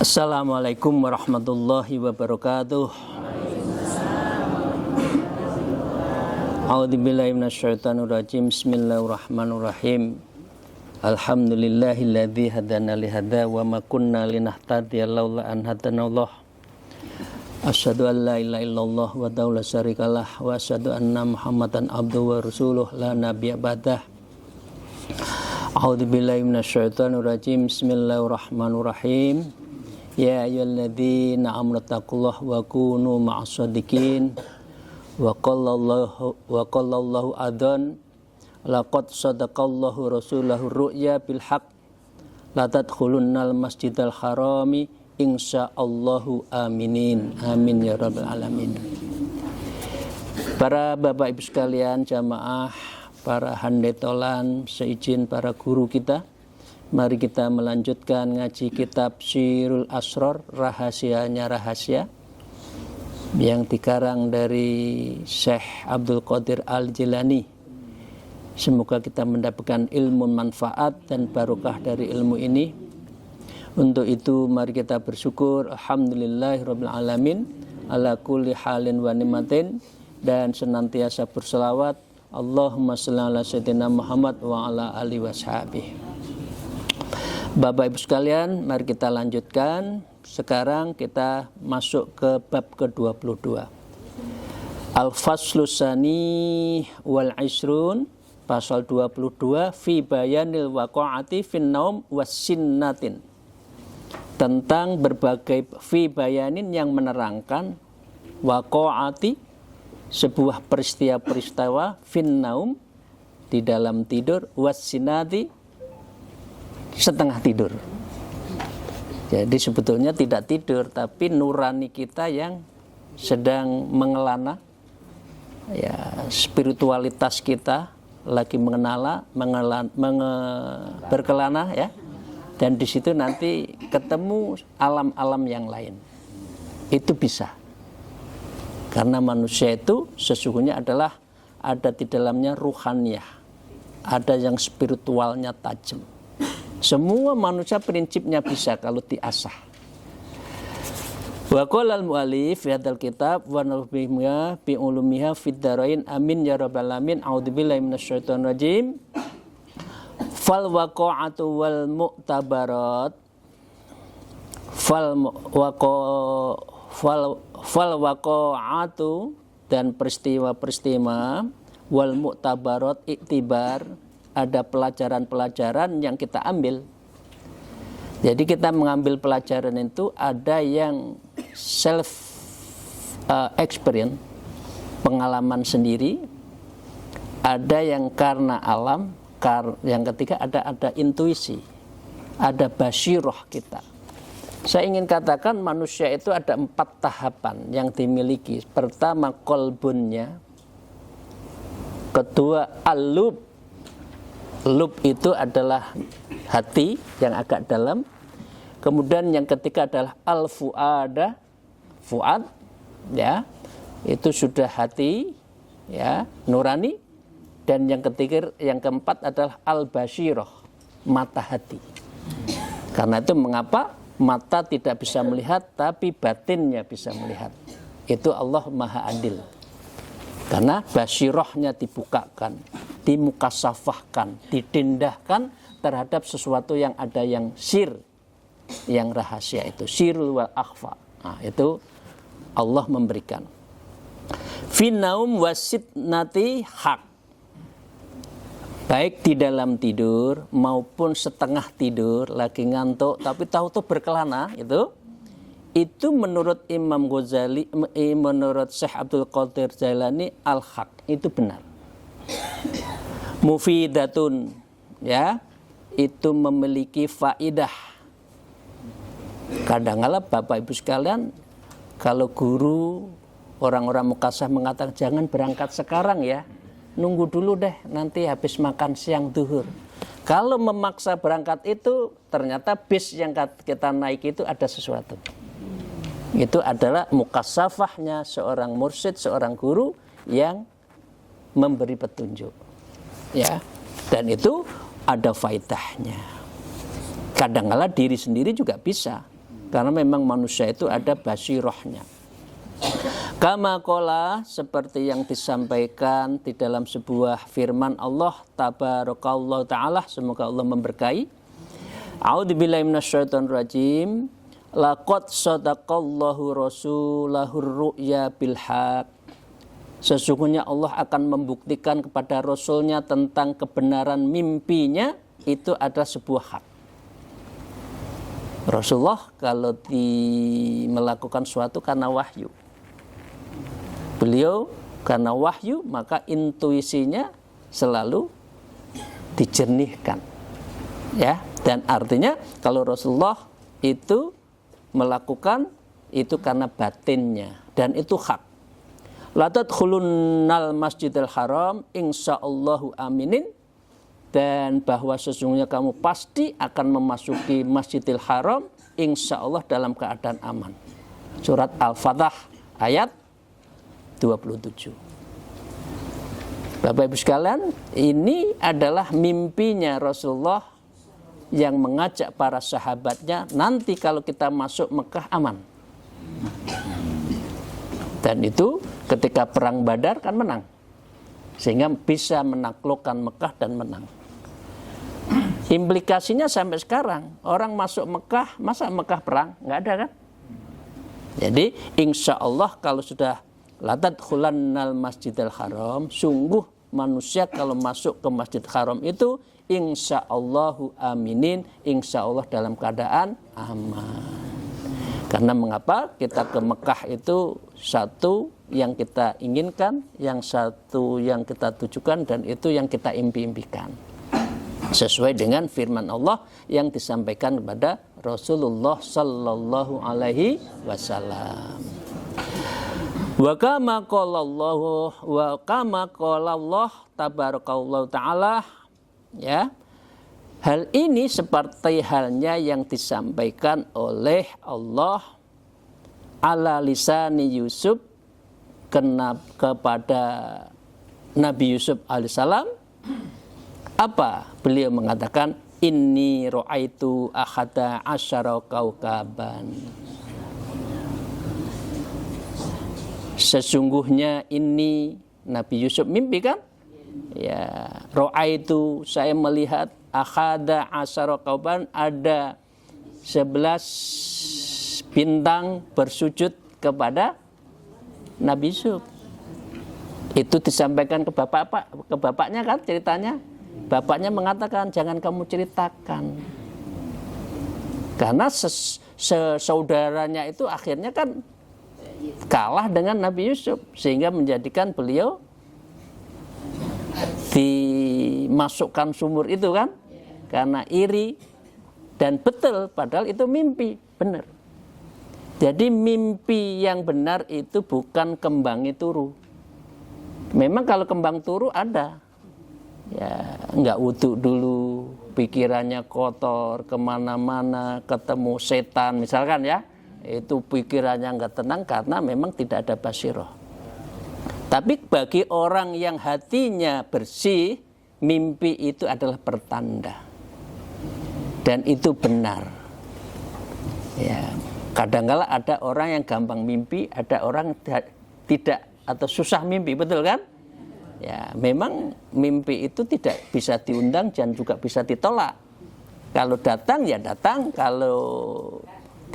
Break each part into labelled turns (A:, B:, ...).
A: Assalamualaikum warahmatullahi wabarakatuh. A'udzubillahi minasyaitonirrajim. Bismillahirrahmanirrahim. Alhamdulillahilladzi hadana li hadza wa ma kunna linahtadiya laula an hadanallah. Asyhadu an la ilaha illallah wa la syarikalah wa asyhadu anna Muhammadan abduhu wa rasuluh la nabiyya ba'dah. A'udzubillahi minasyaitonirrajim. Bismillahirrahmanirrahim. Ya ayyuhalladzina amanu taqullaha wa kunu ma'as-shadiqin wa qala Allahu adzan laqad sadaqallahu rasulahu ru'ya bil haqq la tadkhulunnal masjidal harami insyaallahu aminin amin ya rabbal alamin. Para bapak ibu sekalian jamaah, para handetolan, seizin para guru kita, mari kita melanjutkan ngaji kitab Sirul Asrar, rahasianya rahasia, yang dikarang dari Syekh Abdul Qadir Al-Jilani. Semoga kita mendapatkan ilmu manfaat dan barokah dari ilmu ini. Untuk itu mari kita bersyukur alhamdulillahirabbil alamin ala kulli halin wa nimatin, dan senantiasa berselawat Allahumma shalli ala sayyidina Muhammad wa ala alihi washabihi. Bapak ibu sekalian, mari kita lanjutkan. Sekarang kita masuk ke bab ke-22. Al-Faslu Tsani wal Isrun, pasal 22, fi bayanil waqa'ati fin naum wassinnatin. Tentang berbagai fi bayanin yang menerangkan waqa'ati, sebuah peristiwa fin naum, di dalam tidur, wassinnati, setengah tidur. Jadi sebetulnya tidak tidur, tapi nurani kita yang sedang mengelana, ya, spiritualitas kita lagi berkelana, ya. Dan di situ nanti ketemu alam-alam yang lain. Itu bisa. Karena manusia itu sesungguhnya adalah ada di dalamnya ruhaniyah, ada yang spiritualnya tajam. Semua manusia prinsipnya bisa kalau diasah. Wa qala al-mu'allif fi hadzal kitab wa nafihha bi ulumiha fid darain amin ya rabbal alamin. A'udzubillahi minasyaitonir rajim. Fal waqa'atu wal mu'tabarat fal waqa'atu, dan peristiwa-peristiwa, wal mu'tabarat iktibar, ada pelajaran-pelajaran yang kita ambil. Jadi kita mengambil pelajaran itu ada yang self experience, pengalaman sendiri, ada yang karena alam, yang ketiga ada intuisi, ada basyirah kita. Saya ingin katakan manusia itu ada 4 tahapan yang dimiliki. Pertama kolbunnya, kedua al-lub. Lub itu adalah hati yang agak dalam. Kemudian yang ketiga adalah al-fu'ada, fu'ad, ya, itu sudah hati, ya, nurani. Dan yang ketiga, yang keempat adalah al-basyirah, mata hati. Karena itu mengapa mata tidak bisa melihat tapi batinnya bisa melihat. Itu Allah Maha Adil. Karena basyirahnya dibukakan, dimukasafahkan, didindahkan terhadap sesuatu yang ada yang sir, yang rahasia, itu sirul wal akhfa. Nah, itu Allah memberikan. Finaum wasitnati hak, baik di dalam tidur maupun setengah tidur, lagi ngantuk tapi tahu-tahu berkelana, itu menurut Imam Ghazali, menurut Syekh Abdul Qadir Jailani, al-haq, itu benar. Mufidatun, ya, itu memiliki faidah. Kadang-kala Bapak Ibu sekalian, kalau guru orang-orang Mukasyaf mengatakan jangan berangkat sekarang ya, nunggu dulu deh nanti habis makan siang duhur. Kalau memaksa berangkat itu ternyata bis yang kita naik itu ada sesuatu. Itu adalah mukasyafahnya seorang mursyid, seorang guru yang memberi petunjuk. Ya. Dan itu ada faedahnya. Kadang-kala diri sendiri juga bisa. Karena memang manusia itu ada basirohnya. Kama qala, seperti yang disampaikan di dalam sebuah firman Allah tabarakallahu ta'ala, semoga Allah memberkahi. A'udzubillahi minasyaitonir rajim. Laqad sadaqallahu rasulahur ru'ya bil haq. Sesungguhnya Allah akan membuktikan kepada Rasulnya tentang kebenaran mimpinya, itu adalah sebuah hak. Rasulullah kalau melakukan suatu karena wahyu, beliau karena wahyu maka intuisinya selalu dijernihkan, ya. Dan artinya kalau Rasulullah itu melakukan itu karena batinnya dan itu hak. La tadkhulunnal masjidil haram insyaallahu aminin, dan bahwa sesungguhnya kamu pasti akan memasuki Masjidil Haram insyaallah dalam keadaan aman. Surat Al-Fatah ayat 27. Bapak Ibu sekalian, ini adalah mimpinya Rasulullah yang mengajak para sahabatnya, nanti kalau kita masuk Mekah aman. Dan itu ketika perang Badar kan menang, sehingga bisa menaklukkan Mekah dan menang. Implikasinya sampai sekarang orang masuk Mekah, masa Mekah perang? Nggak ada kan? Jadi insya Allah kalau sudah la tadkhulannal masjidil haram, sungguh manusia kalau masuk ke Masjid Haram itu insya Allahu aminin, insya Allah dalam keadaan aman. Karena mengapa kita ke Mekah itu satu yang kita inginkan, yang satu yang kita tujukan, dan itu yang kita impi-impikan. Sesuai dengan firman Allah yang disampaikan kepada Rasulullah sallallahu alaihi wasallam. Wa kama qala Allah tabarakallahu taala, ya. Hal ini seperti halnya yang disampaikan oleh Allah ala lisani Yusuf kepada Nabi Yusuf alaihissalam. Apa? Beliau mengatakan inni ra'aitu ahada asyara kaukaban. Sesungguhnya ini Nabi Yusuf mimpi kan? Ya, ra'aitu, saya melihat ahada asyara kaukaban, ada 11 bintang bersujud kepada Nabi Yusuf. Itu disampaikan ke bapaknya kan ceritanya. Bapaknya mengatakan jangan kamu ceritakan. Karena saudaranya itu akhirnya kan kalah dengan Nabi Yusuf, sehingga menjadikan beliau dimasukkan sumur itu kan, karena iri. Dan betul, padahal itu mimpi, benar. Jadi mimpi yang benar itu bukan kembangi turu. Memang kalau kembang turu ada, ya nggak wudhu dulu, pikirannya kotor, kemana-mana, ketemu setan misalkan ya, itu pikirannya nggak tenang karena memang tidak ada basiroh. Tapi bagi orang yang hatinya bersih, mimpi itu adalah pertanda, dan itu benar. Ya, kadang-kala ada orang yang gampang mimpi, ada orang tidak atau susah mimpi, betul kan? Ya, memang mimpi itu tidak bisa diundang dan juga bisa ditolak. Kalau datang ya datang, kalau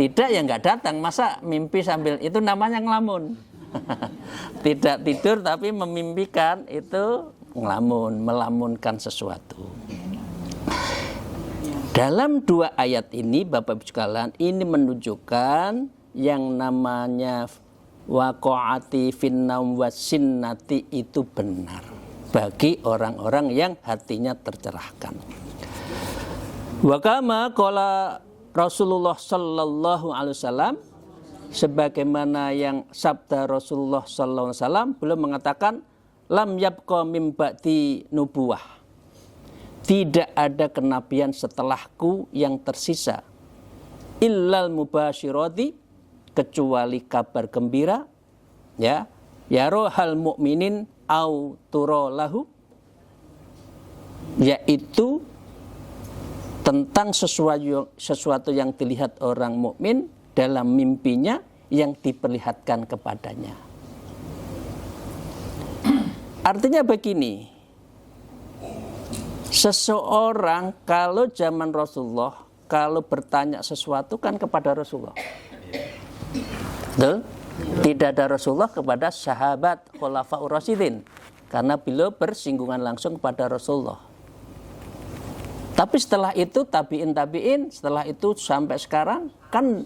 A: tidak ya nggak datang. Masa mimpi sambil, itu namanya ngelamun. Tidak tidur tapi memimpikan, itu ngelamun, melamunkan sesuatu. Dalam dua ayat ini Bapak Ibu sekalian, ini menunjukkan yang namanya waqa'ati finnaum wasinnati itu benar bagi orang-orang yang hatinya tercerahkan. Wa kama qala Rasulullah sallallahu alaihi wasallam, sebagaimana yang sabda Rasulullah sallallahu alaihi wasallam, beliau mengatakan lam yabqa mim ba'di nubuwah. Tidak ada kenabian setelahku yang tersisa illal mubasyirati, kecuali kabar gembira, ya rohal mukminin au turolahu, yaitu tentang sesuatu yang dilihat orang mukmin dalam mimpinya yang diperlihatkan kepadanya. Artinya begini, seseorang kalau zaman Rasulullah, kalau bertanya sesuatu kan kepada Rasulullah. Betul? Tidak ada Rasulullah kepada sahabat Khulafaur Rasyidin, karena beliau bersinggungan langsung kepada Rasulullah. Tapi setelah itu tabi'in, setelah itu sampai sekarang kan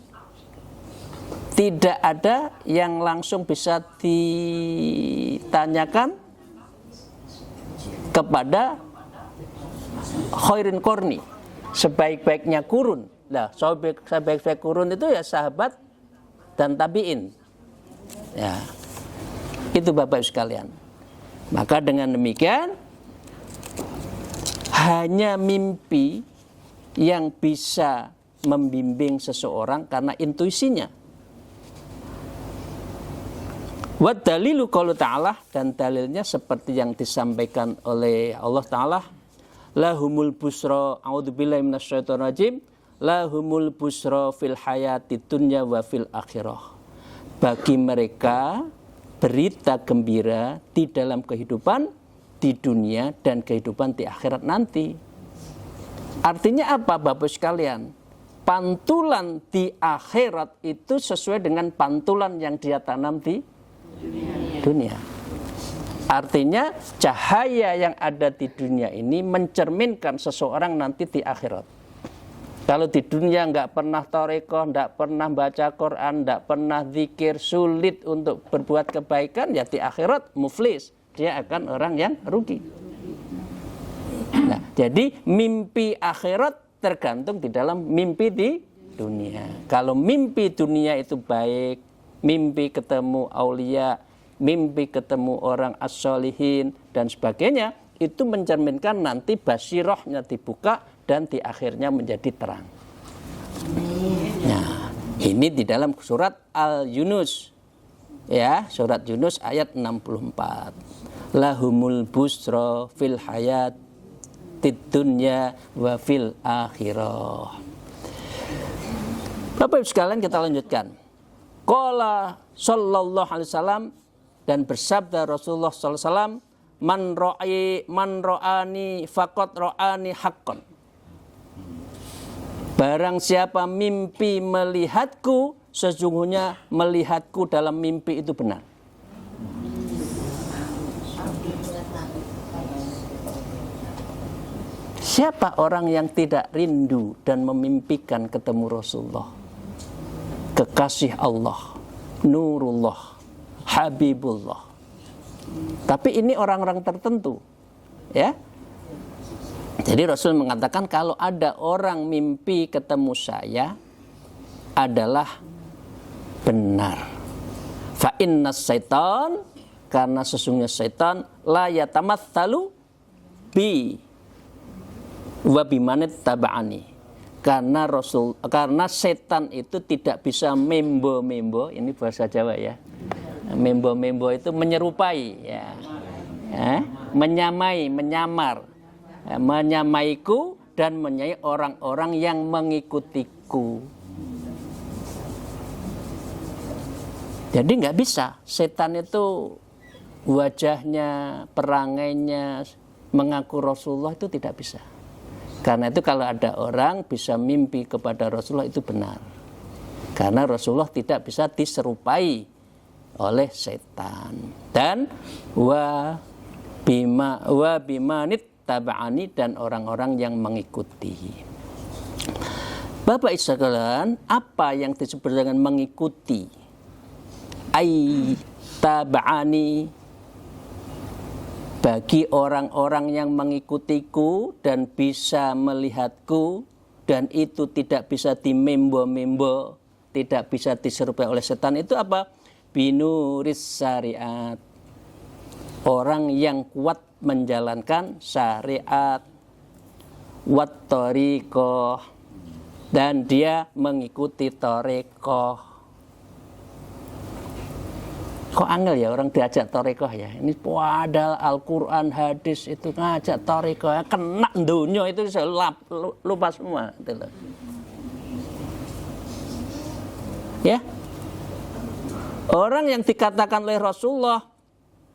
A: tidak ada yang langsung bisa ditanyakan kepada khairin korni, sebaik-baiknya kurun. Nah, sebaik-baik kurun itu ya sahabat dan tabi'in. Ya, itu Bapak sekalian. Maka dengan demikian, hanya mimpi yang bisa membimbing seseorang karena intuisinya. Wa dalilu qaulu ta'ala, dan dalilnya seperti yang disampaikan oleh Allah Ta'ala, lahumul busra, a'udzubillahi minasyaitonir rajim, lahumul busra fil hayati dunya wa fil akhirah. Bagi mereka berita gembira di dalam kehidupan di dunia dan kehidupan di akhirat nanti. Artinya apa Bapak sekalian? Pantulan di akhirat itu sesuai dengan pantulan yang dia tanam di dunia. Artinya cahaya yang ada di dunia ini mencerminkan seseorang nanti di akhirat. Kalau di dunia nggak pernah tarekoh, nggak pernah baca Quran, nggak pernah zikir, sulit untuk berbuat kebaikan, ya di akhirat muflis. Dia akan orang yang rugi. Nah, jadi mimpi akhirat tergantung di dalam mimpi di dunia. Kalau mimpi dunia itu baik, mimpi ketemu aulia, mimpi ketemu orang as-solihin dan sebagainya, itu mencerminkan nanti basirohnya dibuka dan di akhirnya menjadi terang. Nah, ini di dalam surat Al-Yunus. Ya, surat Yunus ayat 64. Lahumul busra fil hayat dunya wa fil akhirah. Bapak Ibu sekalian, kita lanjutkan. Qala sallallahu alaihi wasallam, dan bersabda Rasulullah sallallahu alaihi wasallam, man ra'ani faqad ra'ani haqqan. Barang siapa mimpi melihatku, sesungguhnya melihatku dalam mimpi itu benar. Siapa orang yang tidak rindu dan memimpikan ketemu Rasulullah, kekasih Allah, Nurullah, Habibullah. Tapi ini orang-orang tertentu, ya. Jadi Rasul mengatakan kalau ada orang mimpi ketemu saya adalah benar. Fa innas syaitan, karena sesungguhnya syaitan la yatamatsalu bi wa bimanit taba'ani. Karena setan itu tidak bisa membo-membo, ini bahasa Jawa ya. Membo-membo itu menyerupai ya. Menyamai, menyamar. Menyamaiku dan menyamai orang-orang yang mengikutiku. Jadi nggak bisa, setan itu wajahnya, perangainya mengaku Rasulullah itu tidak bisa. Karena itu kalau ada orang bisa mimpi kepada Rasulullah itu benar. Karena Rasulullah tidak bisa diserupai oleh setan. Dan wa bimanit taba'ani, dan orang-orang yang mengikuti. Bapak Ibu sekalian, apa yang disebut dengan mengikuti? Ai taba'ani, bagi orang-orang yang mengikutiku dan bisa melihatku, dan itu tidak bisa dimembo-membo, tidak bisa diserupai oleh setan itu apa? Binuris syariat. Orang yang kuat menjalankan syariat, wat thariqah, dan dia mengikuti thariqah. Kok angel ya orang diajak thariqah ya? Ini padahal Al-Quran, hadis itu ngajak thariqah, kena dunia itu lupa semua gitu loh. Ya, orang yang dikatakan oleh Rasulullah,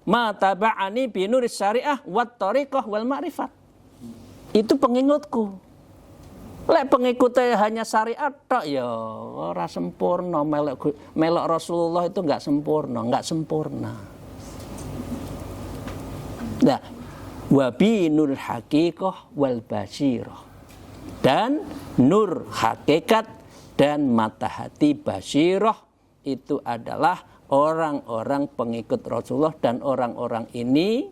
A: ma taba'ani binuris syariah wat thariqah wal ma'rifat, itu pengikutku. Lek pengikutnya hanya syariat tok ya ora sempurna. Melok Rasulullah itu enggak sempurna. Nah, wa binul haqiqah wal basirah, dan nur hakikat dan mata hati basirah itu adalah orang-orang pengikut Rasulullah, dan orang-orang ini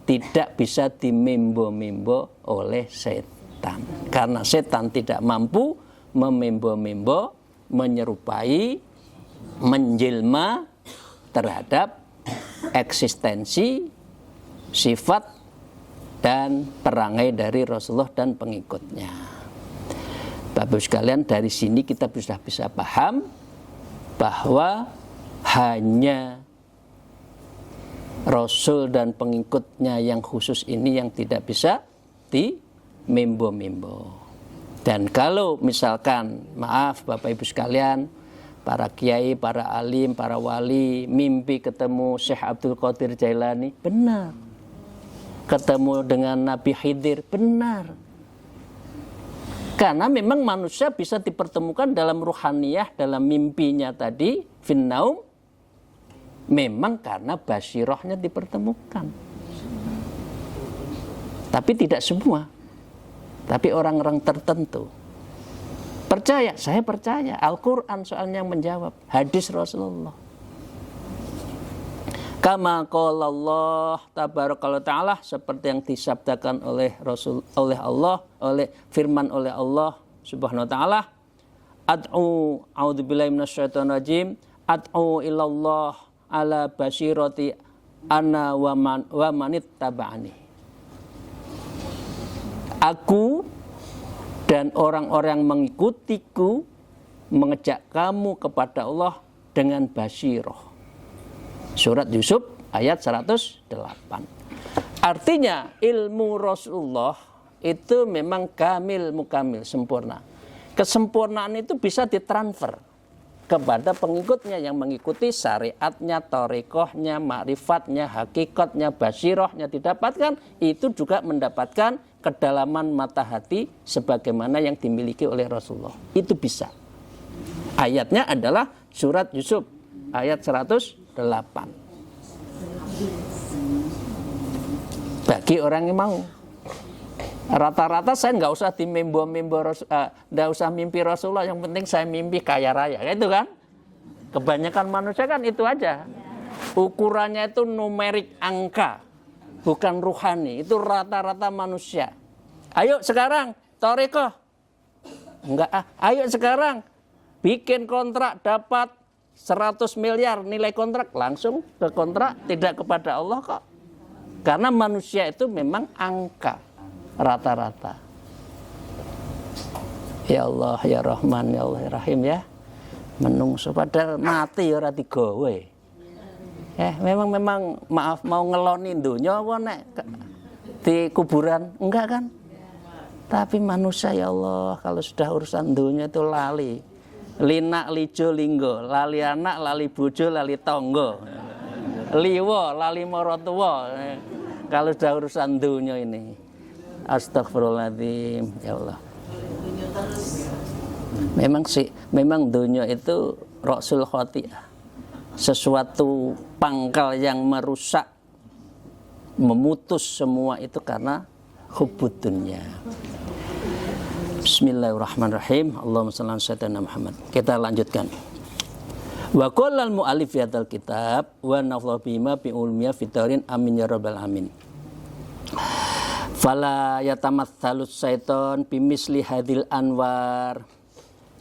A: tidak bisa dimembo-membo oleh setan, karena setan tidak mampu memembo-membo, menyerupai, menjelma terhadap eksistensi, sifat dan perangai dari Rasulullah dan pengikutnya. Bapak sekalian, dari sini kita bisa paham bahwa hanya Rasul dan pengikutnya yang khusus ini yang tidak bisa dimembo-membo. Dan kalau misalkan, maaf Bapak Ibu sekalian, para kiai, para alim, para wali mimpi ketemu Syekh Abdul Qadir Jailani, benar. Ketemu dengan Nabi Khidir, benar. Karena memang manusia bisa dipertemukan dalam ruhaniyah, dalam mimpinya tadi, finnaum, memang karena basirahnya dipertemukan. Tapi tidak semua. Tapi orang-orang tertentu. Percaya, saya percaya. Al-Quran soalnya yang menjawab. Hadis Rasulullah. Kama qala Allah tabaraka ta'ala, seperti yang disabdakan oleh Rasul, oleh Allah, oleh firman oleh Allah Subhanahu wa taala, ad'u a'udzubillahi minasyaitonir rajim, ad'u ilallah ala basirati ana wa manit taba'ani. Aku dan orang-orang mengikutiku mengejak kamu kepada Allah dengan basirah. Surat Yusuf ayat 108. Artinya ilmu Rasulullah itu memang kamil mukamil, sempurna. Kesempurnaan itu bisa ditransfer kepada pengikutnya yang mengikuti syariatnya, thariqahnya, ma'rifatnya, hakikatnya, basirahnya didapatkan, itu juga mendapatkan kedalaman mata hati sebagaimana yang dimiliki oleh Rasulullah. Itu bisa. Ayatnya adalah surat Yusuf ayat 108. Bagi orang yang mau, rata-rata saya nggak usah dimembo-membo, nggak usah mimpi Rasulullah, yang penting saya mimpi kaya raya, itu kan? Kebanyakan manusia kan itu aja. Ukurannya itu numerik, angka, bukan ruhani. Itu rata-rata manusia. Ayo sekarang thariqah, enggak ayo sekarang bikin kontrak dapat 100 miliar nilai kontrak, langsung ke kontrak, tidak kepada Allah kok. Karena manusia itu memang angka rata-rata. Ya Allah, ya Rahman, ya Allah, ya Rahim ya. Menungso padahal mati ya ora digawe. Memang maaf mau ngeloni dunya apa nek di kuburan, enggak kan? Tapi manusia ya Allah, kalau sudah urusan dunya itu lali. Linak lijo linggo, lali anak, lali bojo, lali tonggo, liwo, lali morotuwo. Kalau sudah urusan dunia ini, astagfirullahaladzim, ya Allah. Memang dunia itu ra'sul khati'ah, sesuatu pangkal yang merusak, memutus semua itu karena hubbud dunya. Bismillahirrahmanirrahim. Allahumma shalli ala sayyidina Muhammad. Kita lanjutkan. Wa qala al-mu'allif fi hadzal kitab wa nafdhu bima bi ulmiya fitarin amin ya rabbal alamin. Fala yatamatsalus syaiton bimisli hadil anwar.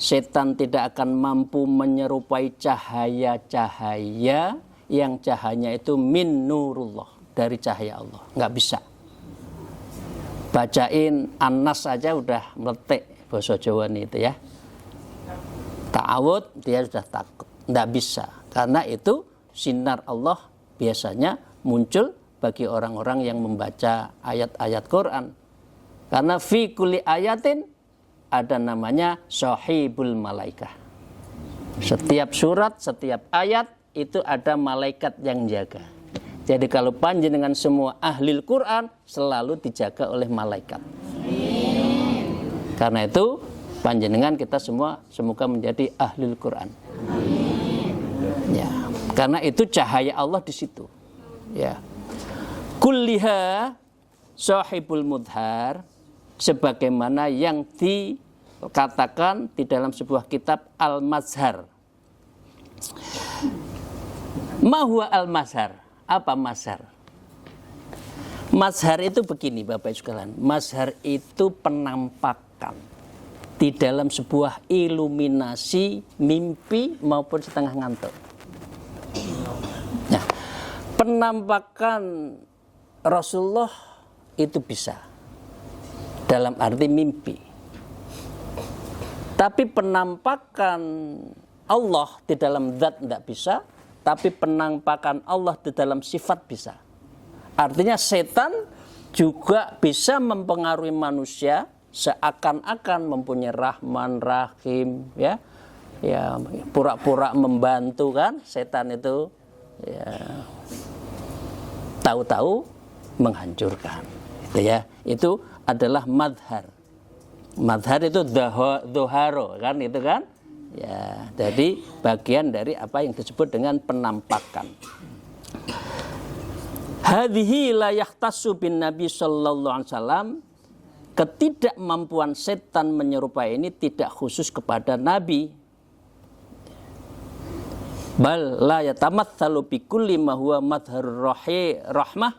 A: setan tidak akan mampu menyerupai cahaya-cahaya yang cahayanya itu min nurullah, dari cahaya Allah. Nggak bisa. Bacain An-Nas saja udah meletik bahasa Jawa itu ya. Ta'awud dia sudah takut. Nggak bisa. Karena itu sinar Allah biasanya muncul bagi orang-orang yang membaca ayat-ayat Quran. Karena fi kulli ayatin ada namanya sahibul malaikah. Setiap surat, setiap ayat itu ada malaikat yang jaga. Jadi kalau panjenengan semua ahli Quran selalu dijaga oleh malaikat. Karena itu panjenengan kita semua semoga menjadi ahli Quran. Ya, karena itu cahaya Allah di situ. Ya. Kulliha sahibul mudhar, sebagaimana yang dikatakan di dalam sebuah kitab Al-Mazhar. Ma huwa al-mazhar? Apa mazhar? Mazhar itu begini Bapak Ibu sekalian. Mazhar itu penampakan di dalam sebuah iluminasi mimpi maupun setengah ngantuk. Nah, penampakan Rasulullah itu bisa dalam arti mimpi. Tapi penampakan Allah di dalam zat tidak bisa, tapi penampakan Allah di dalam sifat bisa. Artinya setan juga bisa mempengaruhi manusia seakan-akan mempunyai Rahman, Rahim, ya, pura-pura membantu kan, setan itu, ya, tahu-tahu menghancurkan, gitu ya. Itu adalah madhar. Madhar itu dhoharo kan, itu kan. Ya, jadi bagian dari apa yang disebut dengan penampakan. Hadhihi la yahtassu bin Nabi sallallahu alaihi wasallam. Ketidakmampuan setan menyerupai ini tidak khusus kepada Nabi. Bal la yatamatsalu bi kulli ma huwa madharur rahmah.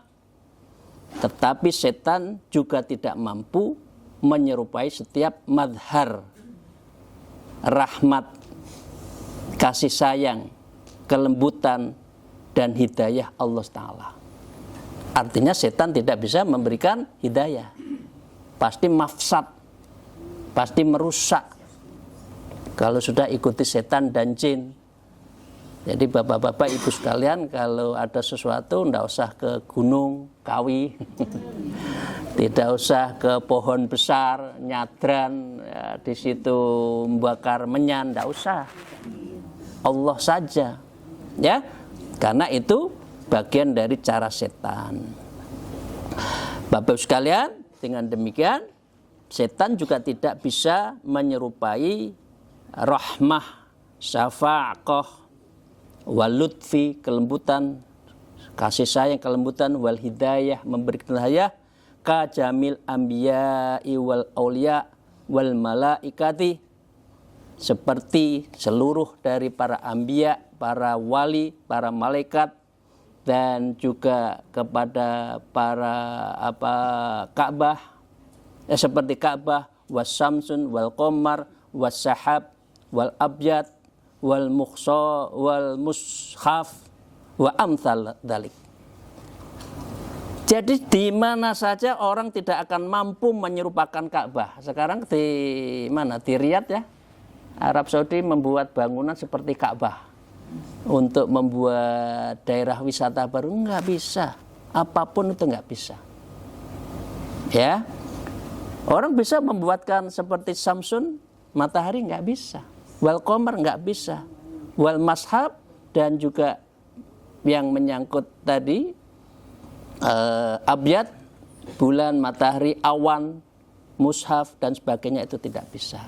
A: Tetapi setan juga tidak mampu menyerupai setiap madhar rahmat, kasih sayang, kelembutan, dan hidayah Allah Ta'ala. Artinya setan tidak bisa memberikan hidayah. Pasti mafsad, pasti merusak kalau sudah ikuti setan dan jin. Jadi bapak-bapak ibu sekalian, kalau ada sesuatu tidak usah ke gunung kawi, tidak usah ke pohon besar nyadran, ya, di situ membakar menyan, tidak usah. Allah saja, ya, karena itu bagian dari cara setan. Bapak ibu sekalian, dengan demikian setan juga tidak bisa menyerupai rahmah, syafaqah, walutfi, kelembutan, kasih sayang, kelembutan, wal hidayah, memberikan hidayah, ka jamil anbiya'i wal auliya wal malaikati, seperti seluruh dari para anbiya, para wali, para malaikat, dan juga kepada para Ka'bah, seperti Ka'bah, was samsun wal qamar was sahab wal abyad wal mukhsa wal mushaf wa amsal dzalik. Jadi di mana saja orang tidak akan mampu menyerupakan Ka'bah. Sekarang di mana? Di Riyadh ya. Arab Saudi membuat bangunan seperti Ka'bah. Untuk membuat daerah wisata baru nggak bisa. Apapun itu nggak bisa. Ya. Orang bisa membuatkan seperti Samsun, matahari nggak bisa. Wal qamar nggak bisa, wal mashab, dan juga yang menyangkut tadi abyad, bulan, matahari, awan, mushaf dan sebagainya itu tidak bisa.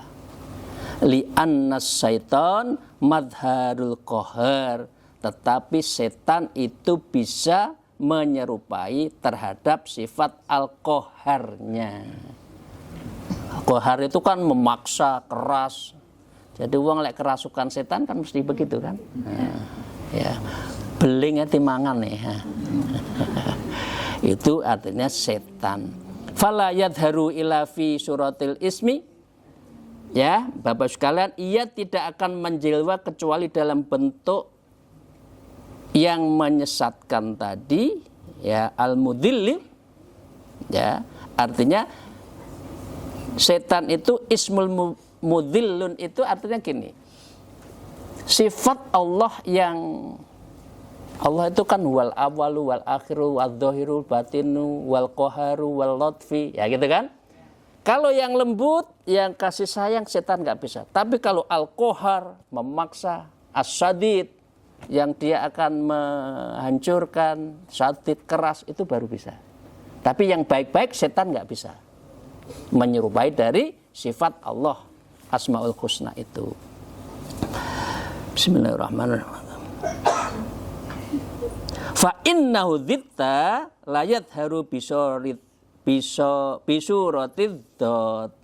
A: Li'annas syaitan madharul qahar, tetapi setan itu bisa menyerupai terhadap sifat al-qaharnya. Qahar itu kan memaksa, keras. Jadi uang lek kerasukan setan kan mesti begitu kan. Nah, ya. Belingnya timangan nih. Itu artinya setan. Fala yadharu ila fi suratil ismi, ya Bapak sekalian, ia tidak akan menjelma kecuali dalam bentuk yang menyesatkan tadi, ya al-mudhilli, ya artinya setan itu ismul mudhillun itu artinya gini, sifat Allah yang Allah itu kan wal awalu wal akhiru wal dhahiru batinu wal qaharu wal lutfi, ya gitu kan. Kalau yang lembut, yang kasih sayang, setan nggak bisa. Tapi kalau al-qahar, memaksa, as-sadid, yang dia akan menghancurkan, sadid, keras, itu baru bisa. Tapi yang baik-baik setan nggak bisa menyerupai dari sifat Allah Asmaul Husna itu. Bismillahirrahmanirrahim. Fa innahu dzitta la yadharu bisuratid dot.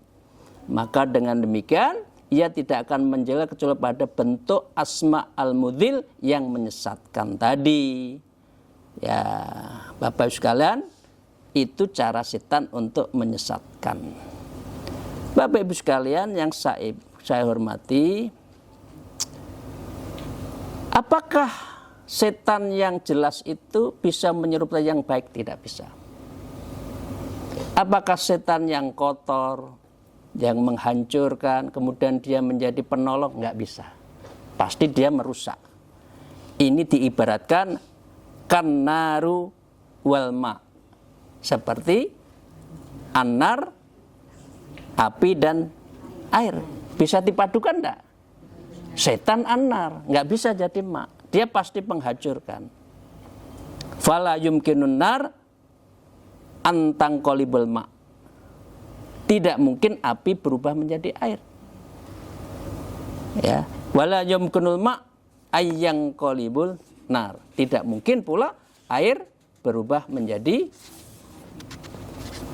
A: Maka dengan demikian ia tidak akan menjelma kecuali pada bentuk asma al-mudhil yang menyesatkan tadi. Ya, Bapak sekalian, itu cara setan untuk menyesatkan. Bapak Ibu sekalian yang saya hormati, apakah setan yang jelas itu bisa menyerupai yang baik? Tidak bisa. Apakah setan yang kotor, yang menghancurkan, kemudian dia menjadi penolong? Nggak bisa. Pasti dia merusak. Ini diibaratkan kannaru walma, seperti anar, api dan air. Bisa dipadukan enggak? Setan anar, nggak bisa jadi ma. Dia pasti menghancurkan. Fala yumkinun nar antang kolibul ma. Tidak mungkin api berubah menjadi air. Ya, wala yumkinul ma ayyang kolibul nar. Tidak mungkin pula air berubah menjadi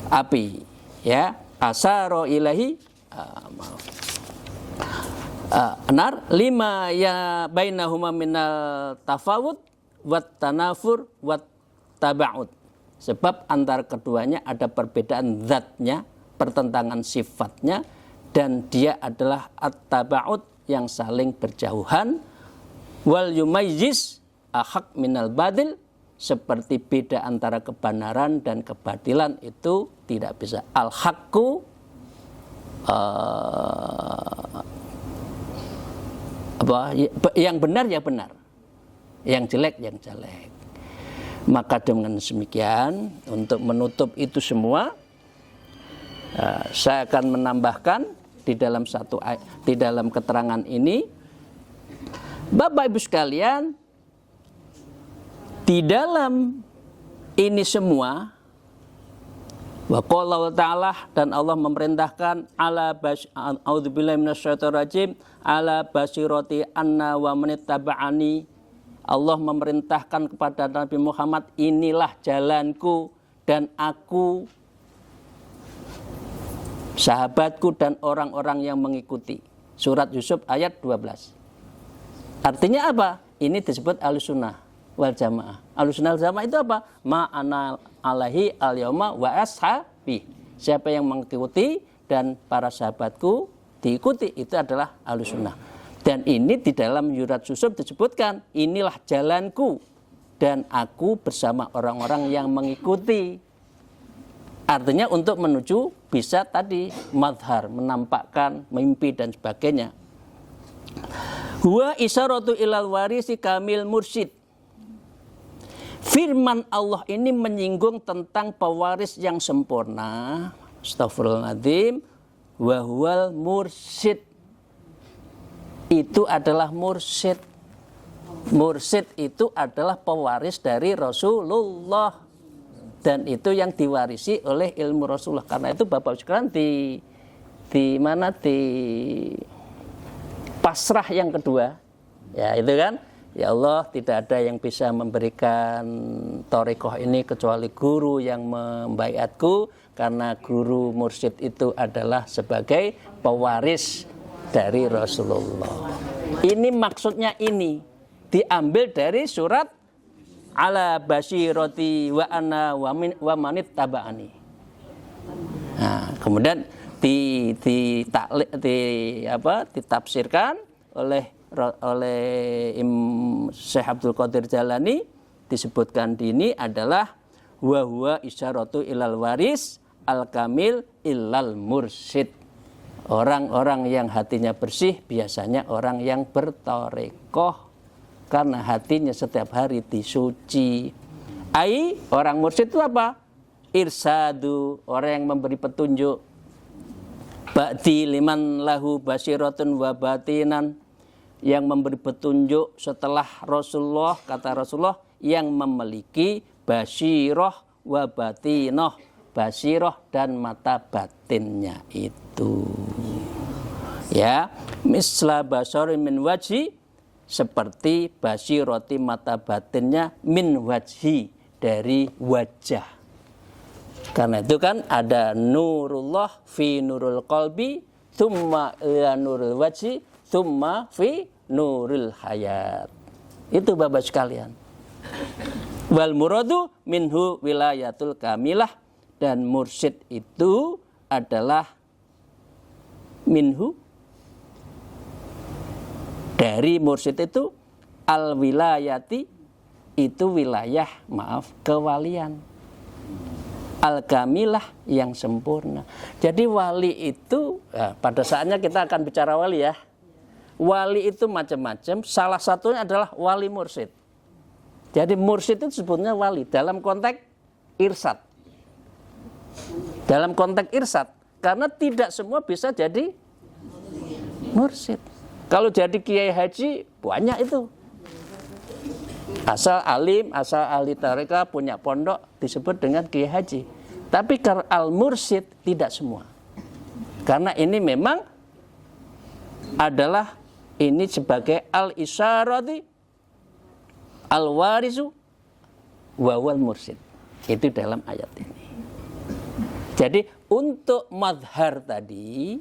A: api. Ya, asaro ilahi nar lima ya bainahuma minal tafawud wat tanafur wat tabaud. Sebab antara keduanya ada perbedaan zatnya, pertentangan sifatnya, dan dia adalah at-tabaud yang saling berjauhan. Wal yumayyiz ahaq minal badil, seperti beda antara kebenaran dan kebatilan itu tidak bisa. Al-haqqu yang benar ya benar, yang jelek yang jelek. Maka dengan demikian, untuk menutup itu semua, saya akan menambahkan di dalam keterangan ini, Bapak Ibu sekalian, di dalam ini semua, wa qala ta'ala, dan Allah memerintahkan a'udzubillahi minasyaitonir rajim, ala basirati anna wa manittaba'ani. Allah memerintahkan kepada Nabi Muhammad, inilah jalanku dan aku, sahabatku dan orang-orang yang mengikuti. Surat Yusuf ayat 12. Artinya apa? Ini disebut Ahlussunnah wal Jamaah. Ahlussunnah wal Jamaah itu apa? Ma'ana alaihi al-yauma wa ashabi. Siapa yang mengikuti dan para sahabatku diikuti, itu adalah Ahlussunnah. Dan ini di dalam Yurat Yusuf disebutkan, inilah jalanku dan aku bersama orang-orang yang mengikuti. Artinya untuk menuju bisa tadi madhar, menampakkan mimpi dan sebagainya. Huwa isyaratu ilal warisi kamil mursyid. Firman Allah ini menyinggung tentang pewaris yang sempurna. Astagfirullahaladzim. Wa huwal mursyid. Itu adalah mursyid. Mursyid itu adalah pewaris dari Rasulullah. Dan itu yang diwarisi oleh ilmu Rasulullah. Karena itu Bapak sekalian di pasrah yang kedua, ya itu kan, ya Allah, tidak ada yang bisa memberikan thariqah ini kecuali guru yang membaiatku, karena guru mursyid itu adalah sebagai pewaris dari Rasulullah. Ini maksudnya, ini diambil dari surat ala basyirati wa anna wa manit taba'ani. Nah, kemudian ditafsirkan oleh Syekh Abdul Qadir Jalani, disebutkan di ini adalah wa huwa isyaratu ilal waris al kamil illal mursyid. Orang-orang yang hatinya bersih biasanya orang yang bertarekoh, karena hatinya setiap hari disuci. Orang mursyid itu apa? Irsadu, orang yang memberi petunjuk. Ba'di liman lahu basiratun wa batinan, yang memberi petunjuk setelah Rasulullah, kata Rasulullah, yang memiliki basirah wa batinah, basirah dan mata batinnya itu. Ya, misla basari min wajhi, seperti basirati mata batinnya min wajhi, dari wajah. Karena itu kan ada nurullah fi nurul qalbi, thumma ila nurul wajhi, thumma fi nurul hayat. Itu Bapak sekalian. Wal muradu minhu wilayatul kamilah, dan mursyid itu adalah minhu, dari mursyid itu al wilayati, itu wilayah, kewalian, al kamilah, yang sempurna. Jadi wali itu, pada saatnya kita akan bicara wali ya. Wali itu macam-macam, salah satunya adalah wali mursyid. Jadi mursyid itu sebutnya wali dalam konteks irsyad. Dalam konteks irsyad, karena tidak semua bisa jadi mursyid. Kalau jadi kiai haji banyak itu. Asal alim, asal ahli tarekat, punya pondok, disebut dengan kiai haji. Tapi kalau al-mursyid tidak semua. Karena ini memang adalah ini sebagai al-isyarati al-warisu wa wal mursyid. Itu dalam ayat ini. Jadi untuk madhar tadi,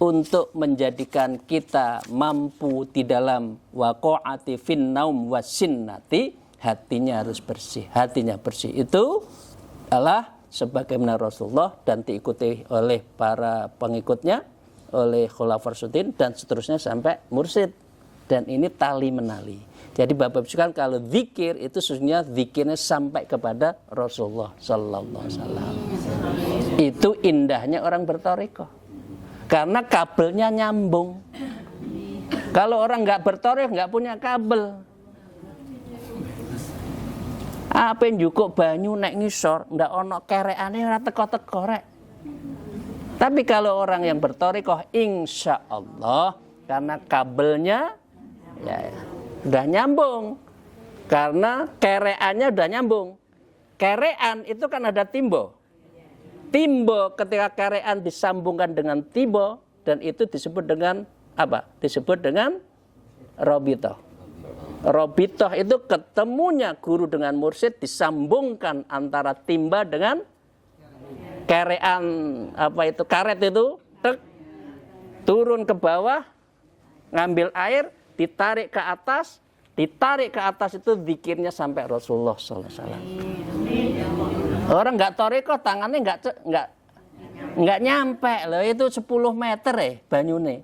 A: untuk menjadikan kita mampu di dalam waqa'ati fin naum wasinnati, hatinya harus bersih. Hatinya bersih itu adalah sebagaimana Rasulullah dan diikuti oleh para pengikutnya, oleh Khulafaur Rasyidin dan seterusnya sampai mursyid. Dan ini tali menali. Jadi Bapak sekalian, kalau zikir itu sesungguhnya zikirnya sampai kepada Rasulullah sallallahu alaihi wasallam. Itu indahnya orang bertarekat. Karena kabelnya nyambung. Kalau orang nggak bertarekat, nggak punya kabel. Apa yang cukup banyu nek ngisor, ndak ono kerekane ora teko-teko rek. Tapi kalau orang yang bertarekat, insya Allah, karena kabelnya ya udah nyambung. Karena kereannya udah nyambung. Kerean itu kan ada timbo. Timbo, ketika kerean disambungkan dengan timbo, dan itu disebut dengan apa? Disebut dengan robitoh. Robitoh itu ketemunya guru dengan mursyid, disambungkan antara timba dengan kerean, apa itu, karet itu, turun ke bawah, ngambil air, ditarik ke atas itu zikirnya sampai Rasulullah SAW. Orang nggak toreko, tangannya nggak nyampe loh, itu 10 meter banyune.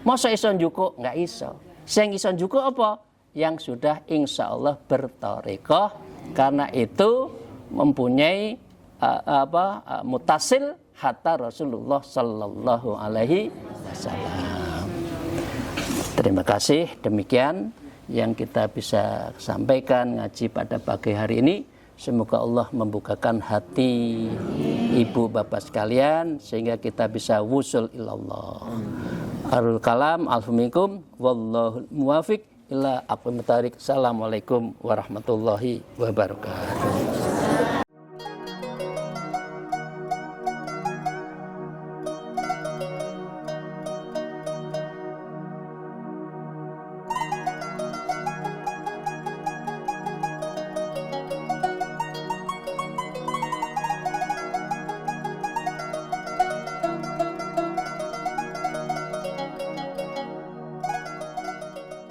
A: Masa iso njukuk? Nggak iso. Sing iso njukuk apa? Yang sudah insya Allah bertoreko, karena itu mempunyai mutasil hatta Rasulullah Sallallahu Alaihi Wasallam. Terima kasih, demikian yang kita bisa sampaikan ngaji pada pagi hari ini. Semoga Allah membukakan hati ibu bapak sekalian sehingga kita bisa wusul ilallah. Arul kalam, alhamdulillah, wallahu muwafiq ila aqwamit thariq. Assalamualaikum warahmatullahi wabarakatuh.